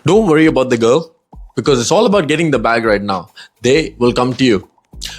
Don't worry about the girl because it's all about getting the bag right now. They will come to you.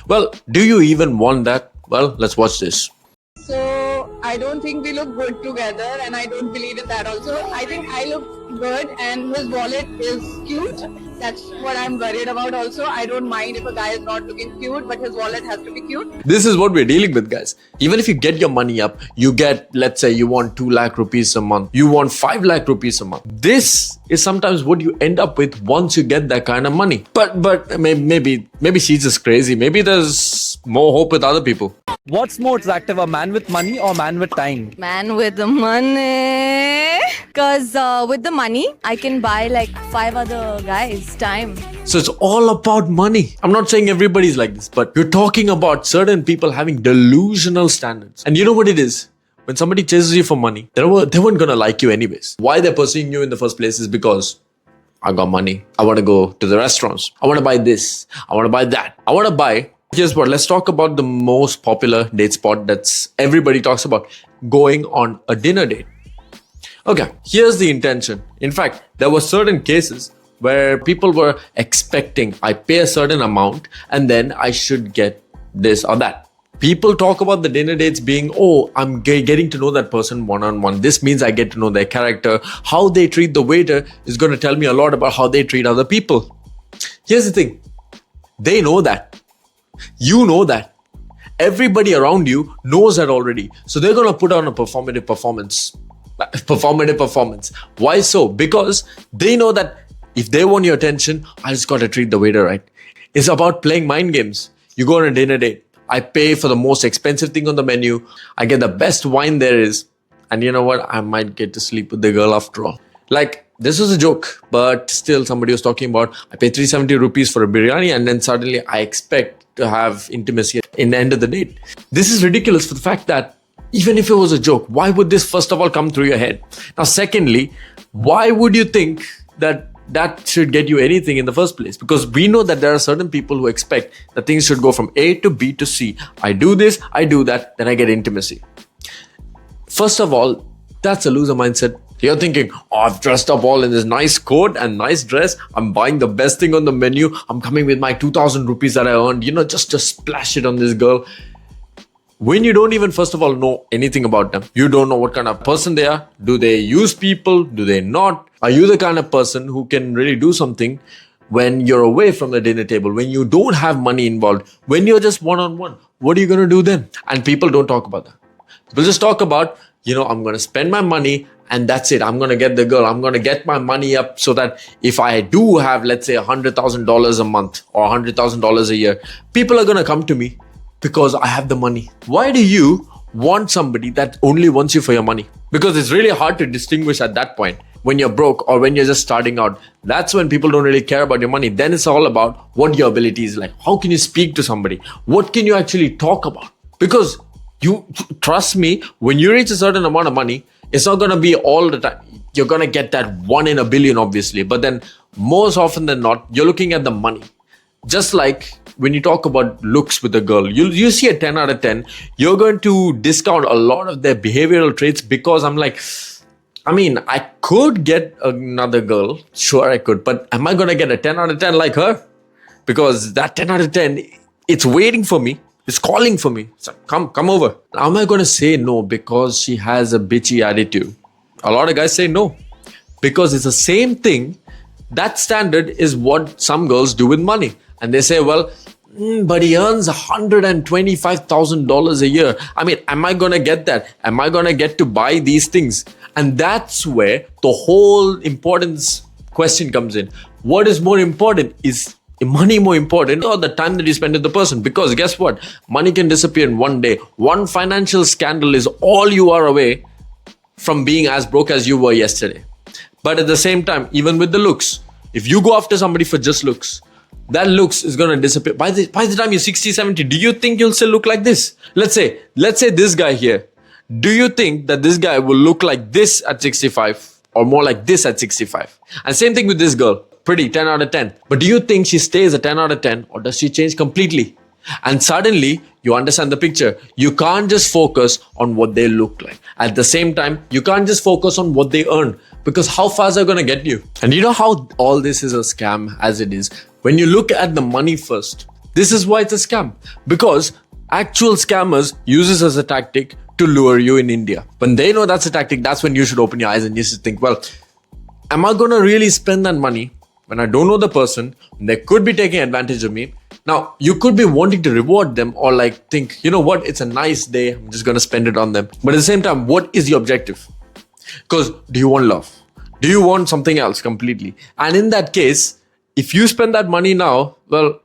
Well, do you even want that? Well, let's watch this. So I don't think we look good together, and I don't believe in that also. I think I look good and his wallet is cute. That's what I'm worried about also. I don't mind if a guy is not looking cute, but his wallet has to be cute. This is what we're dealing with, guys. Even if you get your money up, you get, let's say you want 2 lakh rupees a month, you want 5 lakh rupees a month. This is sometimes what you end up with once you get that kind of money. But maybe she's just crazy. Maybe there's more hope with other people. What's more attractive, a man with money or man with time? Man with the money. Because with the money, I can buy like 5 other guys' time. So it's all about money. I'm not saying everybody's like this, but you're talking about certain people having delusional standards. And you know what it is? When somebody chases you for money, they weren't gonna like you anyways. Why they're pursuing you in the first place is because I got money. I want to go to the restaurants. I want to buy this. I want to buy that. I want to buy. Here's what, let's talk about the most popular date spot that's everybody talks about, going on a dinner date. Okay, here's the intention. In fact, there were certain cases where people were expecting I pay a certain amount and then I should get this or that. People talk about the dinner dates being, oh, I'm getting to know that person one-on-one. This means I get to know their character. How they treat the waiter is going to tell me a lot about how they treat other people. Here's the thing. They know that. You know that. Everybody around you knows that already. So they're going to put on a performative performance. Why so? Because they know that if they want your attention, I just got to treat the waiter right. It's about playing mind games. You go on a dinner date. I pay for the most expensive thing on the menu. I get the best wine there is. And you know what? I might get to sleep with the girl after all. Like, this was a joke, but still somebody was talking about I pay 370 rupees for a biryani and then suddenly I expect to have intimacy in the end of the date. This is ridiculous for the fact that even if it was a joke, why would this first of all come through your head? Now, secondly, why would you think that should get you anything in the first place? Because we know that there are certain people who expect that things should go from A to B to C. I do this, I do that, then I get intimacy. First of all, that's a loser mindset. You're thinking, oh, I've dressed up all in this nice coat and nice dress. I'm buying the best thing on the menu. I'm coming with my 2,000 rupees that I earned, just splash it on this girl. When you don't even, first of all, know anything about them, you don't know what kind of person they are. Do they use people? Do they not? Are you the kind of person who can really do something when you're away from the dinner table, when you don't have money involved, when you're just one-on-one? What are you going to do then? And people don't talk about that. People just talk about, I'm going to spend my money and that's it. I'm going to get the girl. I'm going to get my money up so that if I do have, let's say, $100,000 a month or $100,000 a year, people are going to come to me because I have the money. Why do you want somebody that only wants you for your money? Because it's really hard to distinguish at that point. When you're broke or when you're just starting out, that's when people don't really care about your money. Then it's all about what your ability is like. How can you speak to somebody? What can you actually talk about? Because you trust me, when you reach a certain amount of money, it's not going to be all the time. You're going to get that 1 in a billion, obviously. But then most often than not, you're looking at the money. Just like when you talk about looks with a girl, you see a 10 out of 10, you're going to discount a lot of their behavioral traits because I could get another girl. Sure, I could. But am I going to get a 10 out of 10 like her? Because that 10 out of 10, it's waiting for me. It's calling for me. So come over. Am I going to say no because she has a bitchy attitude? A lot of guys say no. Because it's the same thing. That standard is what some girls do with money. And they say, well, but he earns $125,000 a year. Am I going to get that? Am I going to get to buy these things? And that's where the whole importance question comes in. What is more important? Is money more important or the time that you spend with the person? Because guess what? Money can disappear in one day. One financial scandal is all you are away from being as broke as you were yesterday. But at the same time, even with the looks, if you go after somebody for just looks, that looks is going to disappear. By the time you're 60, 70, do you think you'll still look like this? Let's say this guy here. Do you think that this guy will look like this at 65 or more like this at 65? And same thing with this girl. Pretty, 10 out of 10. But do you think she stays a 10 out of 10 or does she change completely? And suddenly you understand the picture. You can't just focus on what they look like. At the same time, you can't just focus on what they earn, because how far is that going to get you? And you know how all this is a scam as it is? When you look at the money first, this is why it's a scam. Because actual scammers use this as a tactic to lure you in India. When they know that's a tactic, that's when you should open your eyes and you should think, well, am I going to really spend that money when I don't know the person? They could be taking advantage of me. Now, you could be wanting to reward them or like think, you know what, it's a nice day, I'm just going to spend it on them. But at the same time, what is your objective? Because do you want love? Do you want something else completely? And in that case, if you spend that money now, well,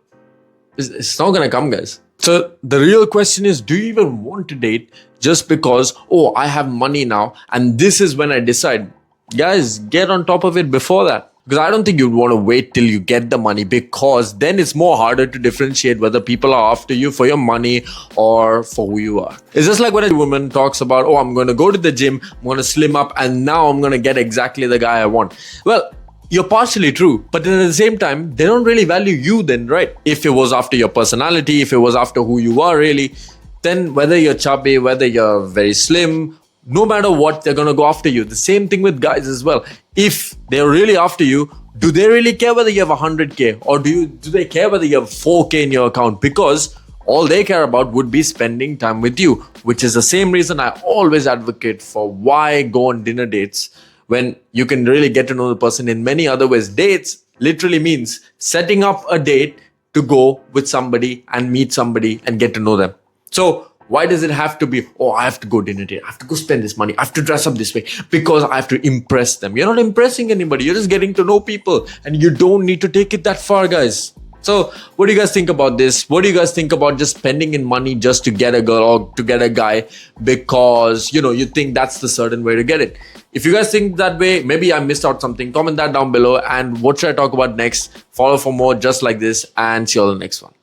it's not going to come, guys. So the real question is, do you even want to date just because, oh, I have money now and this is when I decide? Guys, get on top of it before that. Because I don't think you'd want to wait till you get the money, because then it's more harder to differentiate whether people are after you for your money or for who you are. It's just like when a woman talks about, oh, I'm going to go to the gym, I'm going to slim up, and now I'm going to get exactly the guy I want. Well, you're partially true, but then at the same time, they don't really value you then, right? If it was after your personality, if it was after who you are really, then whether you're chubby, whether you're very slim, no matter what, they're going to go after you. The same thing with guys as well. If they're really after you, do they really care whether you have 100K or do they care whether you have 4K in your account? Because all they care about would be spending time with you, which is the same reason I always advocate for why go on dinner dates when you can really get to know the person in many other ways. Dates literally means setting up a date to go with somebody and meet somebody and get to know them. So why does it have to be, oh, I have to go dinner date, I have to go spend this money, I have to dress up this way because I have to impress them? You're not impressing anybody. You're just getting to know people, and you don't need to take it that far, guys. So what do you guys think about this? What do you guys think about just spending in money just to get a girl or to get a guy because, you think that's the certain way to get it? If you guys think that way, maybe I missed out something, comment that down below. And what should I talk about next? Follow for more just like this, and see you all in the next one.